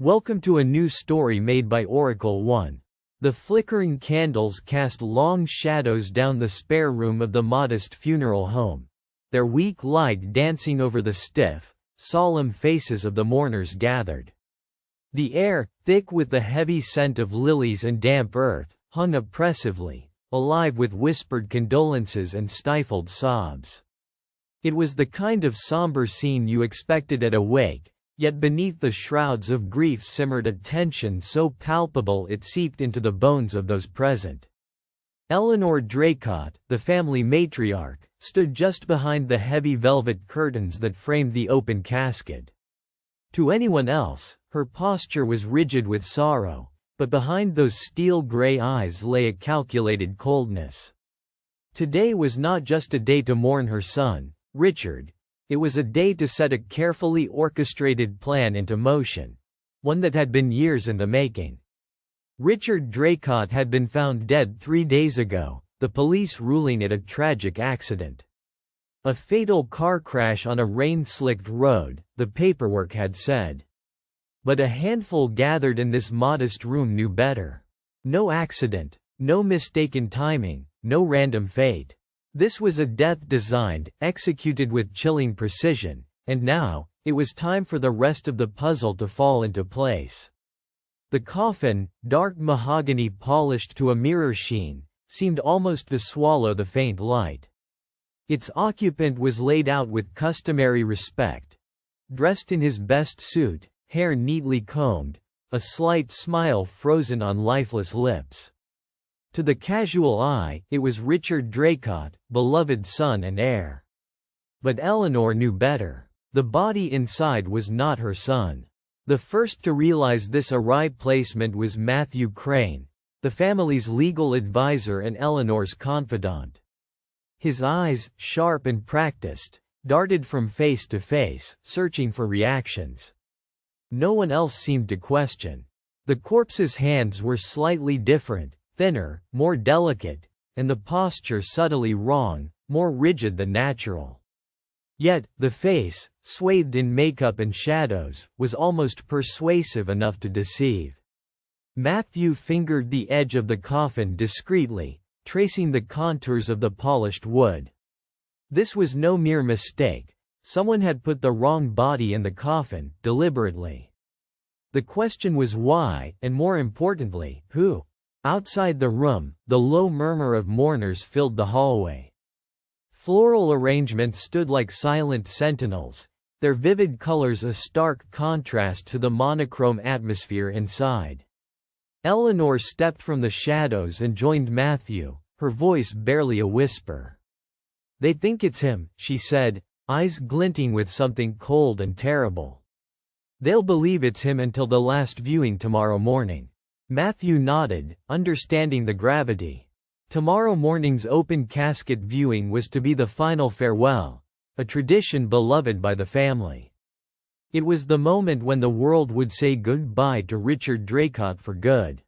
Welcome to a new story made by Oracle One. The flickering candles cast long shadows down the spare room of the modest funeral home, their weak light dancing over the stiff, solemn faces of the mourners gathered. The air, thick with the heavy scent of lilies and damp earth, hung oppressively, alive with whispered condolences and stifled sobs. It was the kind of somber scene you expected at a wake, yet beneath the shrouds of grief simmered a tension so palpable it seeped into the bones of those present. Eleanor Draycott, the family matriarch, stood just behind the heavy velvet curtains that framed the open casket. To anyone else, her posture was rigid with sorrow, but behind those steel-gray eyes lay a calculated coldness. Today was not just a day to mourn her son, Richard. It was a day to set a carefully orchestrated plan into motion, one that had been years in the making. Richard Draycott had been found dead 3 days ago, the police ruling it a tragic accident. A fatal car crash on a rain-slicked road, the paperwork had said. But a handful gathered in this modest room knew better. No accident, no mistaken timing, no random fate. This was a death designed, executed with chilling precision, and now, it was time for the rest of the puzzle to fall into place. The coffin, dark mahogany polished to a mirror sheen, seemed almost to swallow the faint light. Its occupant was laid out with customary respect. Dressed in his best suit, hair neatly combed, a slight smile frozen on lifeless lips. To the casual eye, it was Richard Draycott, beloved son and heir. But Eleanor knew better. The body inside was not her son. The first to realize this awry placement was Matthew Crane, the family's legal advisor and Eleanor's confidant. His eyes, sharp and practiced, darted from face to face, searching for reactions. No one else seemed to question. The corpse's hands were slightly different, thinner, more delicate, and the posture subtly wrong, more rigid than natural. Yet, the face, swathed in makeup and shadows, was almost persuasive enough to deceive. Matthew fingered the edge of the coffin discreetly, tracing the contours of the polished wood. This was no mere mistake. Someone had put the wrong body in the coffin, deliberately. The question was why, and more importantly, who? Outside the room, the low murmur of mourners filled the hallway. Floral arrangements stood like silent sentinels, their vivid colors a stark contrast to the monochrome atmosphere inside. Eleanor stepped from the shadows and joined Matthew, her voice barely a whisper. "They think it's him," she said, eyes glinting with something cold and terrible. "They'll believe it's him until the last viewing tomorrow morning." Matthew nodded, understanding the gravity. Tomorrow morning's open casket viewing was to be the final farewell, a tradition beloved by the family. It was the moment when the world would say goodbye to Richard Draycott for good.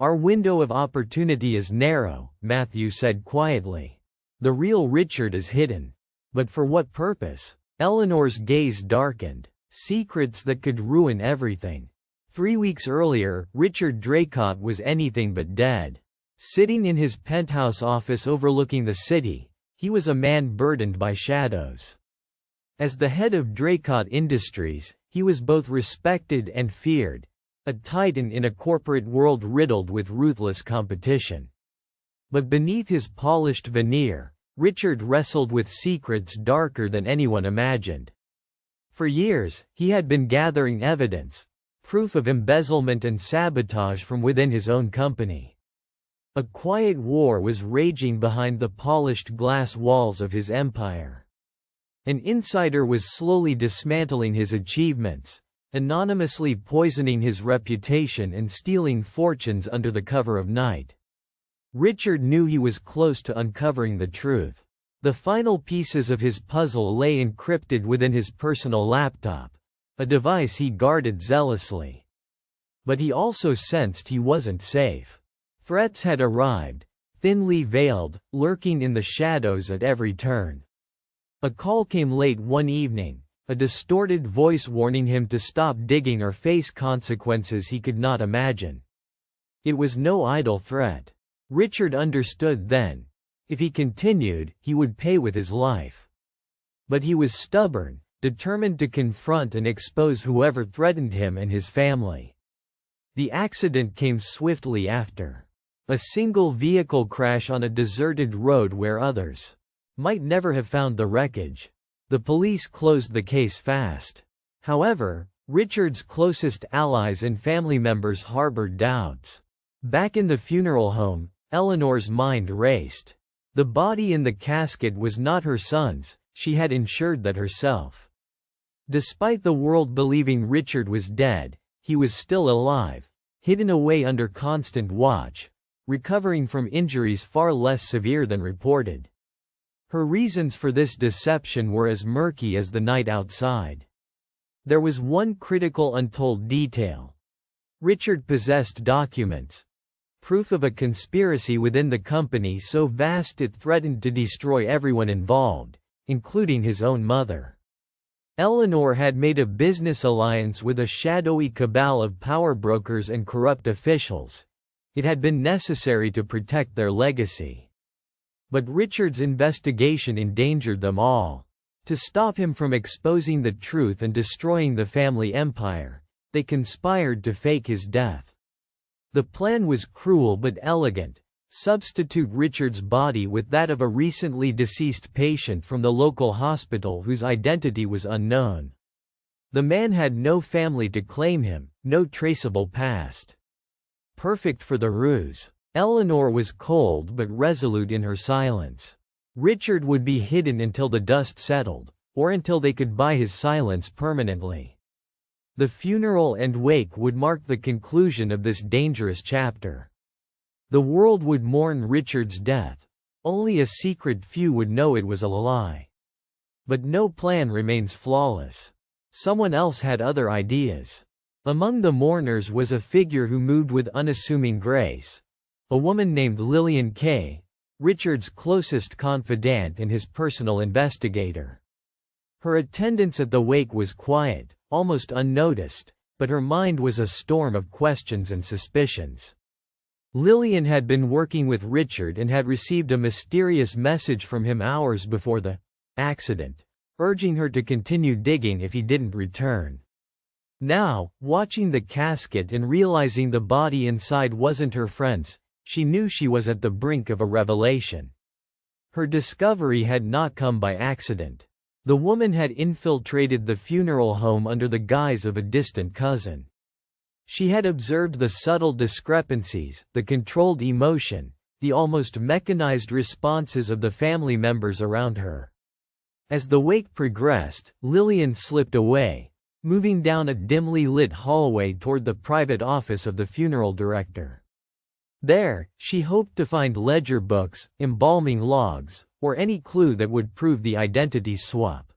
"Our window of opportunity is narrow," Matthew said quietly. "The real Richard is hidden." But for what purpose? Eleanor's gaze darkened. Secrets that could ruin everything. 3 weeks earlier, Richard Draycott was anything but dead. Sitting in his penthouse office overlooking the city, he was a man burdened by shadows. As the head of Draycott Industries, he was both respected and feared, a titan in a corporate world riddled with ruthless competition. But beneath his polished veneer, Richard wrestled with secrets darker than anyone imagined. For years, he had been gathering evidence, proof of embezzlement and sabotage from within his own company. A quiet war was raging behind the polished glass walls of his empire. An insider was slowly dismantling his achievements, anonymously poisoning his reputation and stealing fortunes under the cover of night. Richard knew he was close to uncovering the truth. The final pieces of his puzzle lay encrypted within his personal laptop, a device he guarded zealously. But he also sensed he wasn't safe. Threats had arrived, thinly veiled, lurking in the shadows at every turn. A call came late one evening, a distorted voice warning him to stop digging or face consequences he could not imagine. It was no idle threat. Richard understood then. If he continued, he would pay with his life. But he was stubborn, determined to confront and expose whoever threatened him and his family. The accident came swiftly after. A single vehicle crash on a deserted road where others might never have found the wreckage. The police closed the case fast. However, Richard's closest allies and family members harbored doubts. Back in the funeral home, Eleanor's mind raced. The body in the casket was not her son's, she had ensured that herself. Despite the world believing Richard was dead, he was still alive, hidden away under constant watch, recovering from injuries far less severe than reported. Her reasons for this deception were as murky as the night outside. There was one critical untold detail. Richard possessed documents, proof of a conspiracy within the company so vast it threatened to destroy everyone involved, including his own mother. Eleanor had made a business alliance with a shadowy cabal of power brokers and corrupt officials. It had been necessary to protect their legacy. But Richard's investigation endangered them all. To stop him from exposing the truth and destroying the family empire, they conspired to fake his death. The plan was cruel but elegant. Substitute Richard's body with that of a recently deceased patient from the local hospital whose identity was unknown. The man had no family to claim him, no traceable past. Perfect for the ruse. Eleanor was cold but resolute in her silence. Richard would be hidden until the dust settled, or until they could buy his silence permanently. The funeral and wake would mark the conclusion of this dangerous chapter. The world would mourn Richard's death. Only a secret few would know it was a lie. But no plan remains flawless. Someone else had other ideas. Among the mourners was a figure who moved with unassuming grace. A woman named Lillian Kay, Richard's closest confidant and his personal investigator. Her attendance at the wake was quiet, almost unnoticed, but her mind was a storm of questions and suspicions. Lillian had been working with Richard and had received a mysterious message from him hours before the accident, urging her to continue digging if he didn't return. Now, watching the casket and realizing the body inside wasn't her friend's, she knew she was at the brink of a revelation. Her discovery had not come by accident. The woman had infiltrated the funeral home under the guise of a distant cousin. She had observed the subtle discrepancies, the controlled emotion, the almost mechanized responses of the family members around her. As the wake progressed, Lillian slipped away, moving down a dimly lit hallway toward the private office of the funeral director. There, she hoped to find ledger books, embalming logs, or any clue that would prove the identity swap.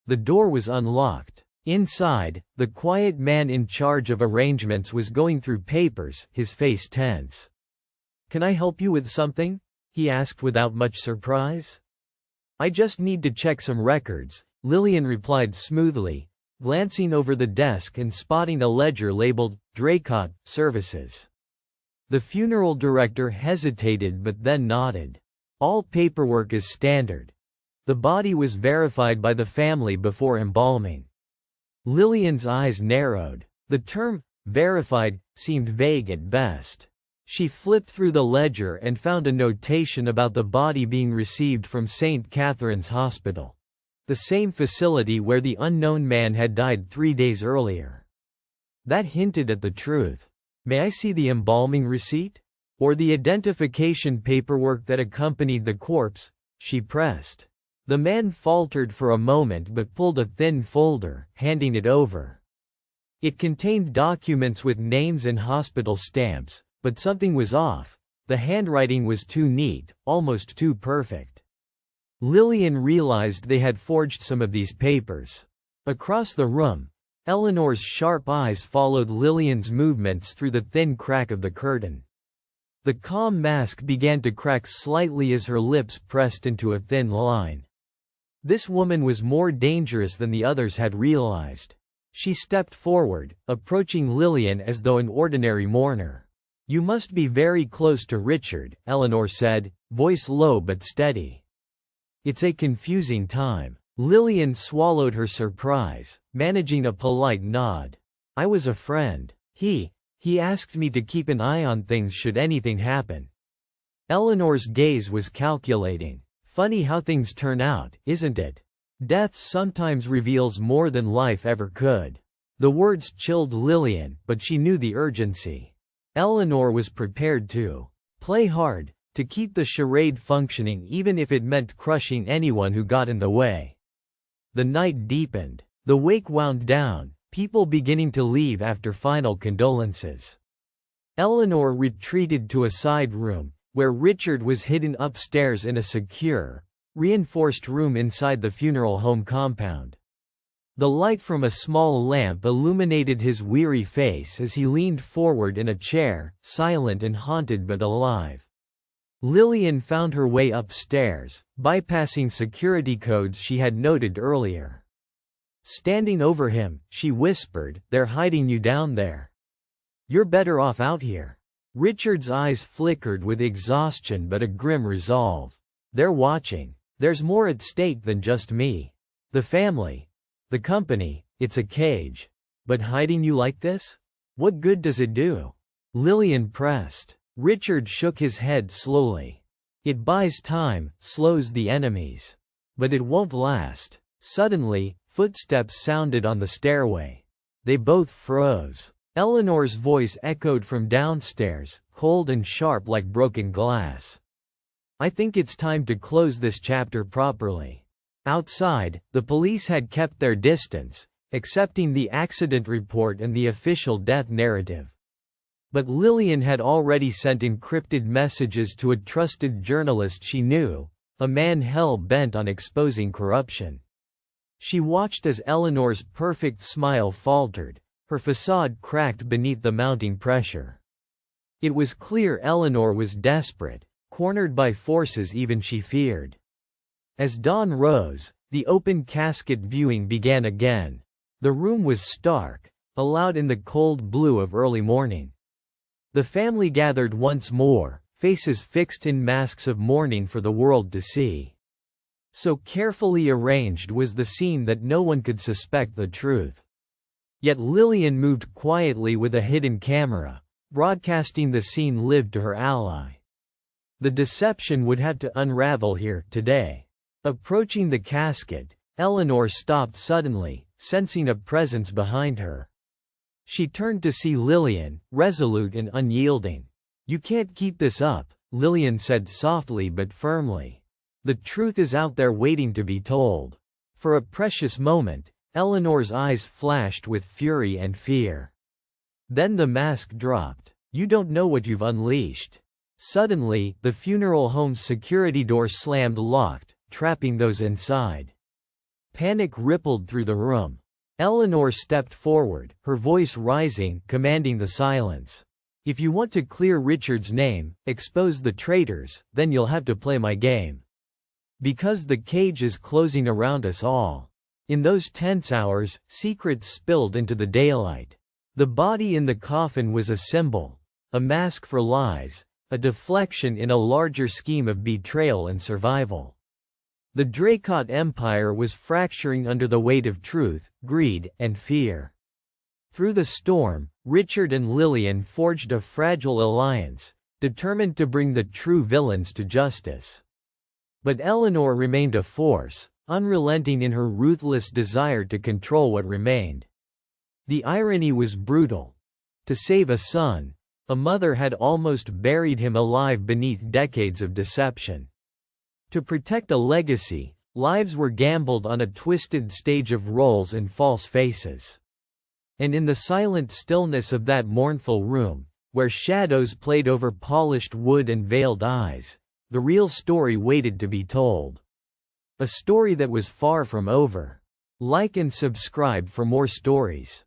The door was unlocked. Inside, the quiet man in charge of arrangements was going through papers, his face tense. "Can I help you with something?" he asked without much surprise. "I just need to check some records," Lillian replied smoothly, glancing over the desk and spotting a ledger labeled, Draycott Services. The funeral director hesitated but then nodded. "All paperwork is standard. The body was verified by the family before embalming." Lillian's eyes narrowed. The term, verified, seemed vague at best. She flipped through the ledger and found a notation about the body being received from St. Catherine's Hospital, the same facility where the unknown man had died 3 days earlier. That hinted at the truth. "May I see the embalming receipt? Or the identification paperwork that accompanied the corpse?" she pressed. The man faltered for a moment but pulled a thin folder, handing it over. It contained documents with names and hospital stamps, but something was off. The handwriting was too neat, almost too perfect. Lillian realized they had forged some of these papers. Across the room, Eleanor's sharp eyes followed Lillian's movements through the thin crack of the curtain. The calm mask began to crack slightly as her lips pressed into a thin line. This woman was more dangerous than the others had realized. She stepped forward, approaching Lillian as though an ordinary mourner. "You must be very close to Richard," Eleanor said, voice low but steady. "It's a confusing time." Lillian swallowed her surprise, managing a polite nod. "I was a friend. He asked me to keep an eye on things should anything happen." Eleanor's gaze was calculating. Funny how things turn out, isn't it? Death sometimes reveals more than life ever could. The words chilled Lillian, but she knew the urgency. Eleanor was prepared to play hard, to keep the charade functioning even if it meant crushing anyone who got in the way. The night deepened. The wake wound down, people beginning to leave after final condolences. Eleanor retreated to a side room, where Richard was hidden upstairs in a secure, reinforced room inside the funeral home compound. The light from a small lamp illuminated his weary face as he leaned forward in a chair, silent and haunted but alive. Lillian found her way upstairs, bypassing security codes she had noted earlier. Standing over him, she whispered, "They're hiding you down there. You're better off out here." Richard's eyes flickered with exhaustion but a grim resolve. "They're watching. There's more at stake than just me. The family. The company. It's a cage. But hiding you like this? What good does it do?" Lillian pressed. Richard shook his head slowly. "It buys time, slows the enemies. But it won't last." Suddenly, footsteps sounded on the stairway. They both froze. Eleanor's voice echoed from downstairs, cold and sharp like broken glass. "I think it's time to close this chapter properly." Outside, the police had kept their distance, accepting the accident report and the official death narrative. But Lillian had already sent encrypted messages to a trusted journalist she knew, a man hell-bent on exposing corruption. She watched as Eleanor's perfect smile faltered, her facade cracked beneath the mounting pressure. It was clear Eleanor was desperate, cornered by forces even she feared. As dawn rose, the open casket viewing began again. The room was stark, allowed in the cold blue of early morning. The family gathered once more, faces fixed in masks of mourning for the world to see. So carefully arranged was the scene that no one could suspect the truth. Yet Lillian moved quietly with a hidden camera, broadcasting the scene lived to her ally. The deception would have to unravel here, today. Approaching the casket, Eleanor stopped suddenly, sensing a presence behind her. She turned to see Lillian, resolute and unyielding. "You can't keep this up," Lillian said softly but firmly. "The truth is out there waiting to be told." For a precious moment, Eleanor's eyes flashed with fury and fear. Then the mask dropped. "You don't know what you've unleashed." Suddenly, the funeral home's security door slammed locked, trapping those inside. Panic rippled through the room. Eleanor stepped forward, her voice rising, commanding the silence. "If you want to clear Richard's name, expose the traitors, then you'll have to play my game. Because the cage is closing around us all." In those tense hours, secrets spilled into the daylight. The body in the coffin was a symbol, a mask for lies, a deflection in a larger scheme of betrayal and survival. The Dracot Empire was fracturing under the weight of truth, greed, and fear. Through the storm, Richard and Lillian forged a fragile alliance, determined to bring the true villains to justice. But Eleanor remained a force, unrelenting in her ruthless desire to control what remained. The irony was brutal. To save a son, a mother had almost buried him alive beneath decades of deception. To protect a legacy, lives were gambled on a twisted stage of roles and false faces. And in the silent stillness of that mournful room, where shadows played over polished wood and veiled eyes, the real story waited to be told. A story that was far from over. Like and subscribe for more stories.